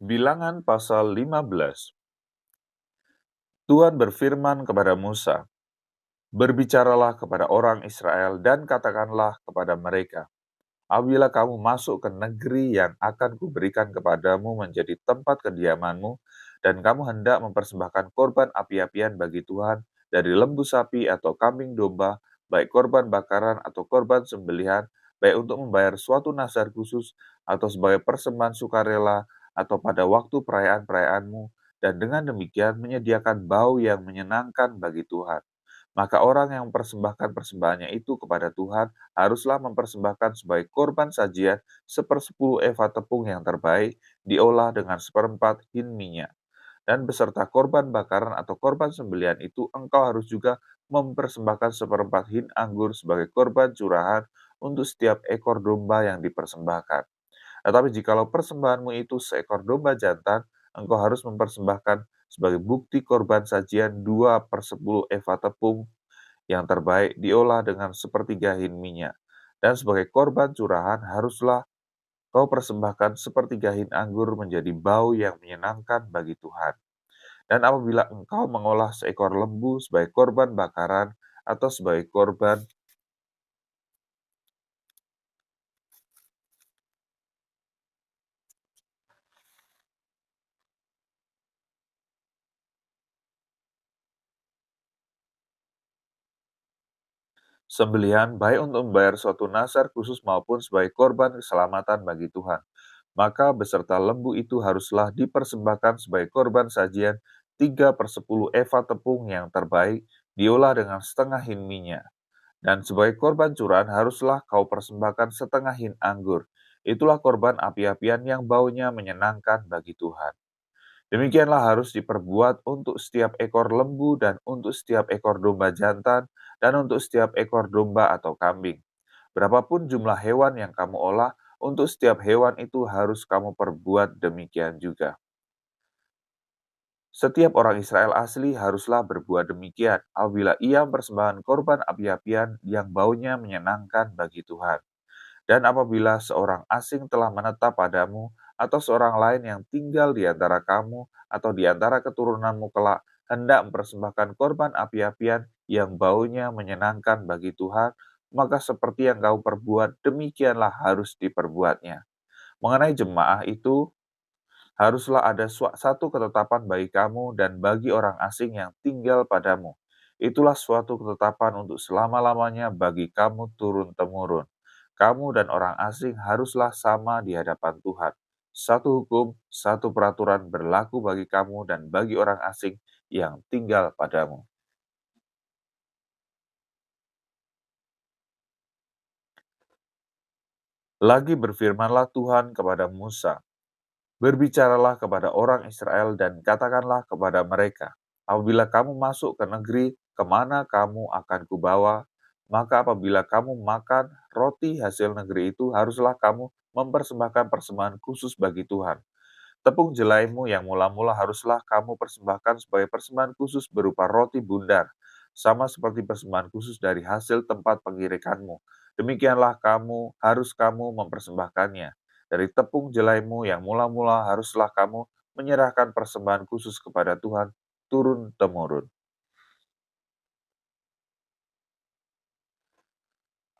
Bilangan pasal 15. Tuhan berfirman kepada Musa, "Berbicaralah kepada orang Israel dan katakanlah kepada mereka, apabila kamu masuk ke negeri yang akan kuberikan kepadamu menjadi tempat kediamanmu, dan kamu hendak mempersembahkan korban api-apian bagi Tuhan dari lembu sapi atau kambing domba, baik korban bakaran atau korban sembelihan, baik untuk membayar suatu nazar khusus atau sebagai persembahan sukarela atau pada waktu perayaan-perayaanmu, dan dengan demikian menyediakan bau yang menyenangkan bagi Tuhan. Maka orang yang mempersembahkan persembahannya itu kepada Tuhan haruslah mempersembahkan sebagai korban sajian 1/10 eva tepung yang terbaik, diolah dengan 1/4 hin minyak. Dan beserta korban bakaran atau korban sembelihan itu engkau harus juga mempersembahkan 1/4 hin anggur sebagai korban curahan untuk setiap ekor domba yang dipersembahkan. Tetapi jikalau persembahanmu itu seekor domba jantan, engkau harus mempersembahkan sebagai bukti korban sajian 2/10 eva tepung yang terbaik diolah dengan 1/3 hin minyak. Dan sebagai korban curahan haruslah kau persembahkan 1/3 hin anggur menjadi bau yang menyenangkan bagi Tuhan. Dan apabila engkau mengolah seekor lembu sebagai korban bakaran atau sebagai korban sembelihan, baik untuk membayar suatu nazar khusus maupun sebagai korban keselamatan bagi Tuhan, maka beserta lembu itu haruslah dipersembahkan sebagai korban sajian 3/10 eva tepung yang terbaik, diolah dengan setengah hin minyak. Dan sebagai korban curahan haruslah kau persembahkan setengah hin anggur. Itulah korban api-apian yang baunya menyenangkan bagi Tuhan. Demikianlah harus diperbuat untuk setiap ekor lembu dan untuk setiap ekor domba jantan dan untuk setiap ekor domba atau kambing. Berapapun jumlah hewan yang kamu olah, untuk setiap hewan itu harus kamu perbuat demikian juga. Setiap orang Israel asli haruslah berbuat demikian apabila ia mempersembahkan korban api-apian yang baunya menyenangkan bagi Tuhan. Dan apabila seorang asing telah menetap padamu, atau seorang lain yang tinggal di antara kamu atau di antara keturunanmu kelak, hendak mempersembahkan korban api-apian yang baunya menyenangkan bagi Tuhan, maka seperti yang kau perbuat, demikianlah harus diperbuatnya. Mengenai jemaah itu, haruslah ada satu ketetapan bagi kamu dan bagi orang asing yang tinggal padamu. Itulah suatu ketetapan untuk selama-lamanya bagi kamu turun-temurun. Kamu dan orang asing haruslah sama di hadapan Tuhan. Satu hukum, satu peraturan berlaku bagi kamu dan bagi orang asing yang tinggal padamu. Lagi berfirmanlah Tuhan kepada Musa, "Berbicaralah kepada orang Israel dan katakanlah kepada mereka, apabila kamu masuk ke negeri kemana kamu akan kubawa, maka apabila kamu makan roti hasil negeri itu, haruslah kamu mempersembahkan persembahan khusus bagi Tuhan. Tepung jelaimu yang mula-mula haruslah kamu persembahkan sebagai persembahan khusus berupa roti bundar, sama seperti persembahan khusus dari hasil tempat pengirikanmu. Demikianlah kamu mempersembahkannya. Dari tepung jelaimu yang mula-mula haruslah kamu menyerahkan persembahan khusus kepada Tuhan turun-temurun.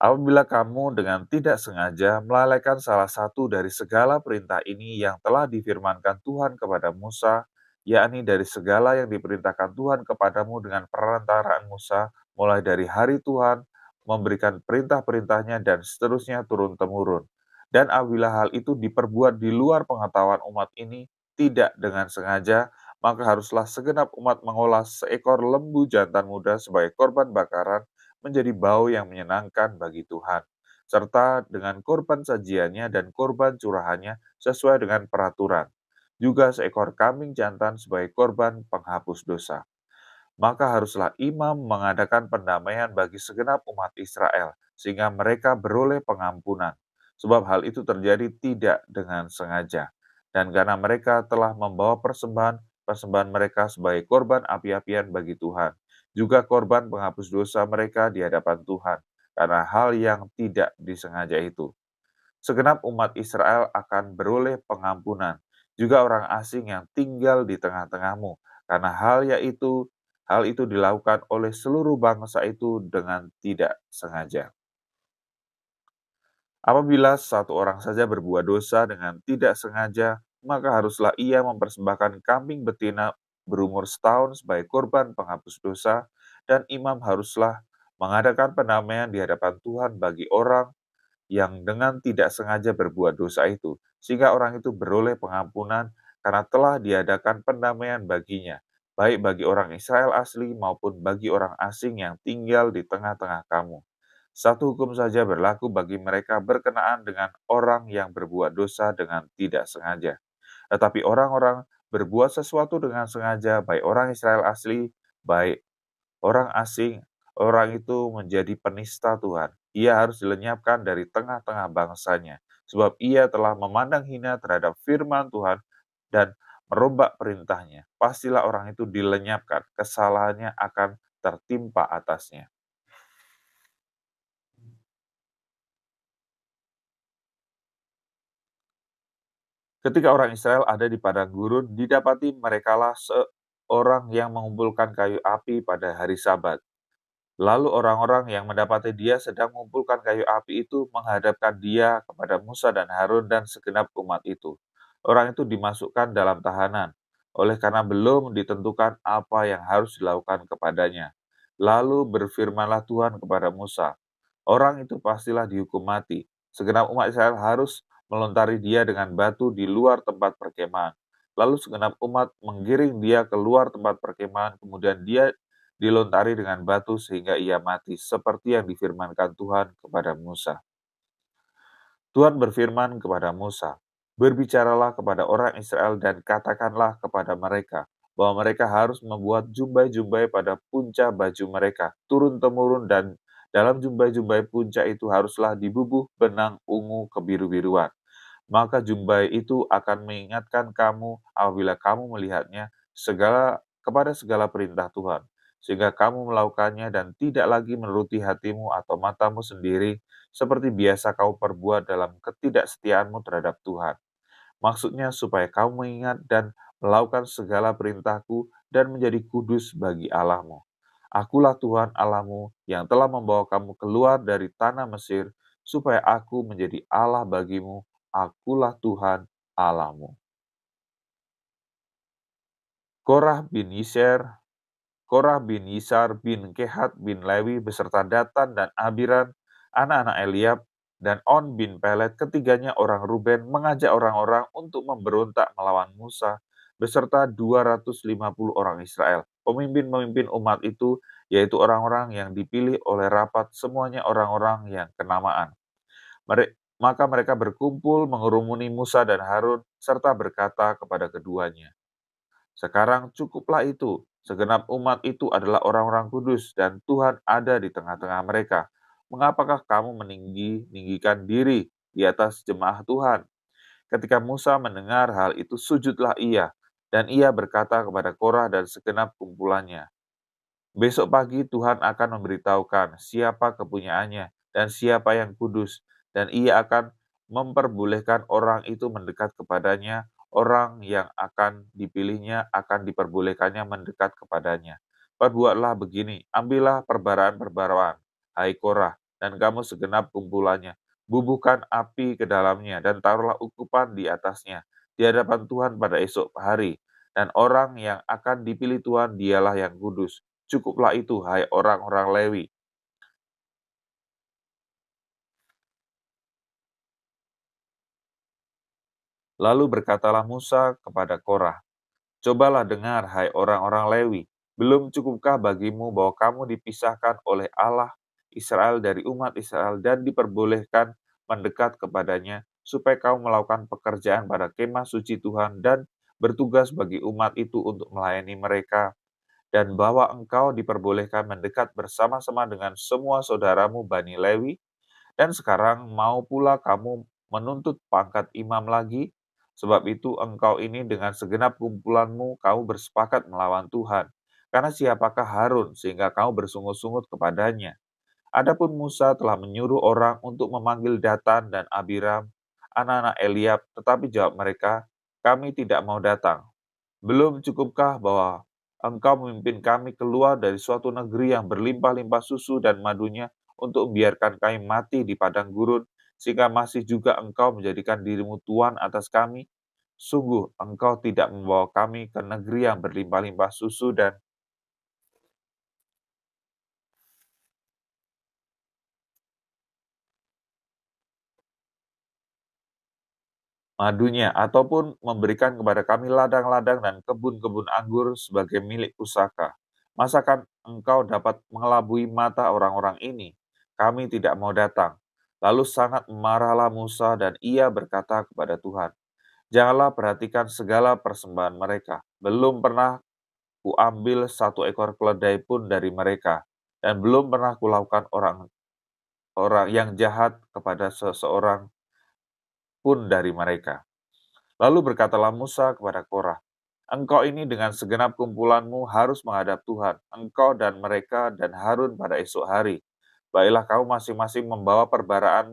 Apabila kamu dengan tidak sengaja melalaikan salah satu dari segala perintah ini yang telah difirmankan Tuhan kepada Musa, yakni dari segala yang diperintahkan Tuhan kepadamu dengan perantaraan Musa, mulai dari hari Tuhan memberikan perintah-perintahnya dan seterusnya turun-temurun. Dan apabila hal itu diperbuat di luar pengetahuan umat ini, tidak dengan sengaja, maka haruslah segenap umat mengolah seekor lembu jantan muda sebagai korban bakaran menjadi bau yang menyenangkan bagi Tuhan, serta dengan korban sajiannya dan korban curahannya sesuai dengan peraturan. Juga seekor kambing jantan sebagai korban penghapus dosa. Maka haruslah imam mengadakan pendamaian bagi segenap umat Israel, sehingga mereka beroleh pengampunan. Sebab hal itu terjadi tidak dengan sengaja. Dan karena mereka telah membawa persembahan mereka sebagai korban api-apian bagi Tuhan, juga korban penghapus dosa mereka di hadapan Tuhan, karena hal yang tidak disengaja itu. Segenap umat Israel akan beroleh pengampunan, juga orang asing yang tinggal di tengah-tengahmu, karena hal itu dilakukan oleh seluruh bangsa itu dengan tidak sengaja. Apabila satu orang saja berbuat dosa dengan tidak sengaja, maka haruslah ia mempersembahkan kambing betina berumur setahun sebagai korban penghapus dosa, dan imam haruslah mengadakan pendamaian di hadapan Tuhan bagi orang yang dengan tidak sengaja berbuat dosa itu, sehingga orang itu beroleh pengampunan karena telah diadakan pendamaian baginya, baik bagi orang Israel asli maupun bagi orang asing yang tinggal di tengah-tengah kamu. Satu hukum saja berlaku bagi mereka berkenaan dengan orang yang berbuat dosa dengan tidak sengaja. Tetapi orang-orang berbuat sesuatu dengan sengaja, baik orang Israel asli, baik orang asing, orang itu menjadi penista Tuhan. Ia harus dilenyapkan dari tengah-tengah bangsanya, sebab ia telah memandang hina terhadap firman Tuhan dan merombak perintahnya. Pastilah orang itu dilenyapkan, kesalahannya akan tertimpa atasnya. Ketika orang Israel ada di padang gurun, didapati merekalah seorang yang mengumpulkan kayu api pada hari Sabat. Lalu orang-orang yang mendapati dia sedang mengumpulkan kayu api itu menghadapkan dia kepada Musa dan Harun dan segenap umat itu. Orang itu dimasukkan dalam tahanan, oleh karena belum ditentukan apa yang harus dilakukan kepadanya. Lalu berfirmanlah Tuhan kepada Musa, orang itu pastilah dihukum mati. Segenap umat Israel harus melontari dia dengan batu di luar tempat perkemahan. Lalu segenap umat menggiring dia keluar tempat perkemahan, kemudian dia dilontari dengan batu sehingga ia mati, seperti yang difirmankan Tuhan kepada Musa. Tuhan berfirman kepada Musa, "Berbicaralah kepada orang Israel dan katakanlah kepada mereka bahwa mereka harus membuat jumbai-jumbai pada punca baju mereka, turun-temurun, dan dalam jumbai-jumbai punca itu haruslah dibubuh benang ungu kebiru-biruan. Maka jumbai itu akan mengingatkan kamu apabila kamu melihatnya kepada segala perintah Tuhan, sehingga kamu melakukannya dan tidak lagi menuruti hatimu atau matamu sendiri, seperti biasa kau perbuat dalam ketidaksetiaanmu terhadap Tuhan. Maksudnya supaya kamu mengingat dan melakukan segala perintahku dan menjadi kudus bagi Allahmu. Akulah Tuhan Allahmu yang telah membawa kamu keluar dari tanah Mesir, supaya aku menjadi Allah bagimu. Akulah Tuhan Allahmu." Korah bin Yisar, Korah bin Yisar bin Kehat bin Lewi beserta Datan dan Abiram, anak-anak Eliab, dan On bin Pelet, ketiganya orang Ruben, mengajak orang-orang untuk memberontak melawan Musa, beserta 250 orang Israel. Pemimpin-pemimpin umat itu, yaitu orang-orang yang dipilih oleh rapat, semuanya orang-orang yang kenamaan. Maka mereka berkumpul mengurumuni Musa dan Harun, serta berkata kepada keduanya, "Sekarang cukuplah itu, segenap umat itu adalah orang-orang kudus, dan Tuhan ada di tengah-tengah mereka. Mengapakah kamu meninggikan diri di atas jemaah Tuhan?" Ketika Musa mendengar hal itu, sujudlah ia, dan ia berkata kepada Korah dan segenap kumpulannya, "Besok pagi Tuhan akan memberitahukan siapa kepunyaannya dan siapa yang kudus, dan ia akan memperbolehkan orang itu mendekat kepadanya. Orang yang akan dipilihnya akan diperbolehkannya mendekat kepadanya. Perbuatlah begini, ambillah perbaraan-perbaraan, hai Korah, dan kamu segenap kumpulannya. Bubuhkan api ke dalamnya, dan taruhlah ukupan di atasnya, di hadapan Tuhan pada esok hari. Dan orang yang akan dipilih Tuhan, dialah yang kudus. Cukuplah itu, hai orang-orang Lewi." Lalu berkatalah Musa kepada Korah, "Cobalah dengar, hai orang-orang Lewi, belum cukupkah bagimu bahwa kamu dipisahkan oleh Allah Israel dari umat Israel dan diperbolehkan mendekat kepadanya, supaya kamu melakukan pekerjaan pada kemah suci Tuhan dan bertugas bagi umat itu untuk melayani mereka, dan bahwa engkau diperbolehkan mendekat bersama-sama dengan semua saudaramu Bani Lewi? Dan sekarang mau pula kamu menuntut pangkat imam lagi? Sebab itu engkau ini dengan segenap kumpulanmu kamu bersepakat melawan Tuhan. Karena siapakah Harun sehingga kamu bersungut-sungut kepadanya? Adapun Musa telah menyuruh orang untuk memanggil Datan dan Abiram, anak-anak Eliab, tetapi jawab mereka, kami tidak mau datang. Belum cukupkah bahwa Engkau memimpin kami keluar dari suatu negeri yang berlimpah-limpah susu dan madunya untuk membiarkan kami mati di padang gurun, sehingga masih juga Engkau menjadikan dirimu Tuhan atas kami? Sungguh, Engkau tidak membawa kami ke negeri yang berlimpah-limpah susu dan madunya, ataupun memberikan kepada kami ladang-ladang dan kebun-kebun anggur sebagai milik pusaka. Masakan engkau dapat mengelabui mata orang-orang ini? Kami tidak mau datang. Lalu sangat marahlah Musa dan ia berkata kepada Tuhan, janganlah perhatikan segala persembahan mereka. Belum pernah kuambil satu ekor keledai pun dari mereka, dan belum pernah kulakukan orang yang jahat kepada seseorang pun dari mereka. Lalu berkatalah Musa kepada Korah, engkau ini dengan segenap kumpulanmu harus menghadap Tuhan, engkau dan mereka dan Harun pada esok hari. Baiklah kamu masing-masing membawa perbaraan,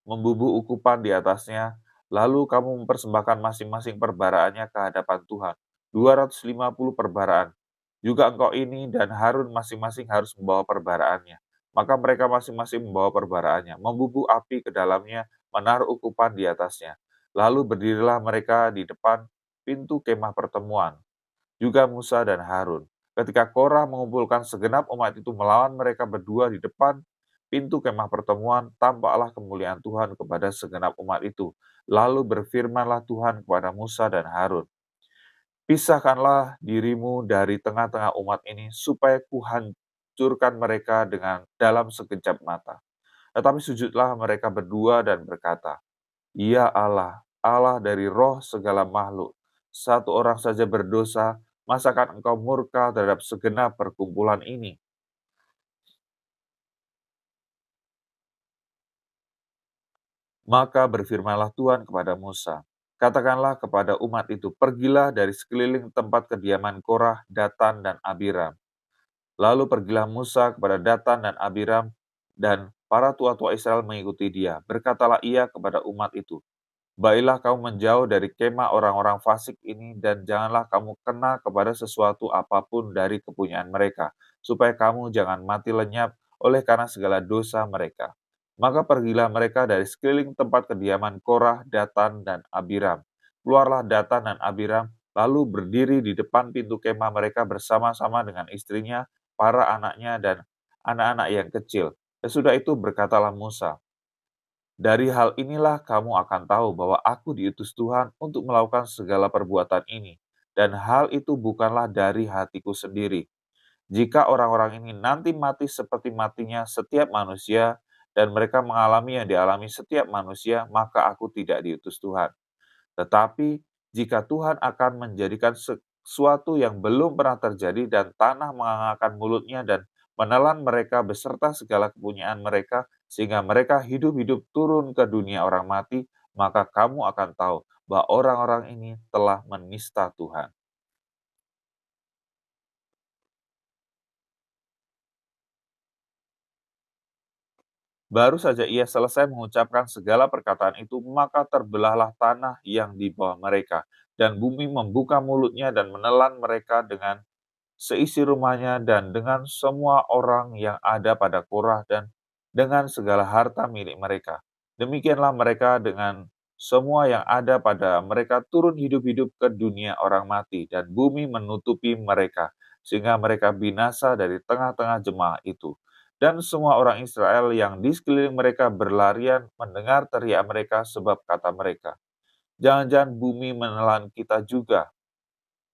membubuh ukupan di atasnya, lalu kamu mempersembahkan masing-masing perbaraannya ke hadapan Tuhan. 250 perbaraan. Juga engkau ini dan Harun masing-masing harus membawa perbaraannya. Maka mereka masing-masing membawa perbaraannya, membubuh api ke dalamnya, menaruh ukupan di atasnya. Lalu berdirilah mereka di depan pintu kemah pertemuan, juga Musa dan Harun. Ketika Korah mengumpulkan segenap umat itu melawan mereka berdua di depan pintu kemah pertemuan, tampaklah kemuliaan Tuhan kepada segenap umat itu. Lalu berfirmanlah Tuhan kepada Musa dan Harun, pisahkanlah dirimu dari tengah-tengah umat ini, supaya kuhancurkan mereka dalam sekejap mata. Tetapi sujudlah mereka berdua dan berkata, ya Allah, Allah dari roh segala makhluk, satu orang saja berdosa, masakan engkau murka terhadap segenap perkumpulan ini? Maka berfirmanlah Tuhan kepada Musa, katakanlah kepada umat itu, pergilah dari sekeliling tempat kediaman Korah, Datan, dan Abiram. Lalu pergilah Musa kepada Datan dan Abiram, dan para tua-tua Israel mengikuti dia. Berkatalah ia kepada umat itu, baiklah kamu menjauh dari kemah orang-orang fasik ini, dan janganlah kamu kena kepada sesuatu apapun dari kepunyaan mereka, supaya kamu jangan mati lenyap oleh karena segala dosa mereka. Maka pergilah mereka dari sekeliling tempat kediaman Korah, Datan, dan Abiram. Keluarlah Datan dan Abiram, lalu berdiri di depan pintu kemah mereka bersama-sama dengan istrinya, para anaknya, dan anak-anak yang kecil. Sesudah itu berkatalah Musa, dari hal inilah kamu akan tahu bahwa aku diutus Tuhan untuk melakukan segala perbuatan ini, dan hal itu bukanlah dari hatiku sendiri. Jika orang-orang ini nanti mati seperti matinya setiap manusia, dan mereka mengalami yang dialami setiap manusia, maka aku tidak diutus Tuhan. Tetapi jika Tuhan akan menjadikan sesuatu yang belum pernah terjadi dan tanah mengangkat mulutnya dan menelan mereka beserta segala kepunyaan mereka sehingga mereka hidup-hidup turun ke dunia orang mati, maka kamu akan tahu bahwa orang-orang ini telah menista Tuhan. Baru saja ia selesai mengucapkan segala perkataan itu, maka terbelahlah tanah yang di bawah mereka, dan bumi membuka mulutnya dan menelan mereka dengan seisi rumahnya dan dengan semua orang yang ada pada Korah dan dengan segala harta milik mereka. Demikianlah mereka dengan semua yang ada pada mereka turun hidup-hidup ke dunia orang mati, dan bumi menutupi mereka, sehingga mereka binasa dari tengah-tengah jemaah itu. Dan semua orang Israel yang di sekeliling mereka berlarian mendengar teriak mereka, sebab kata mereka, jangan-jangan bumi menelan kita juga.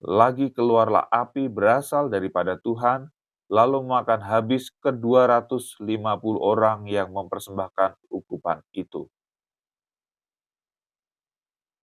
Lagi keluarlah api berasal daripada Tuhan, lalu memakan habis ke 250 orang yang mempersembahkan ukupan itu.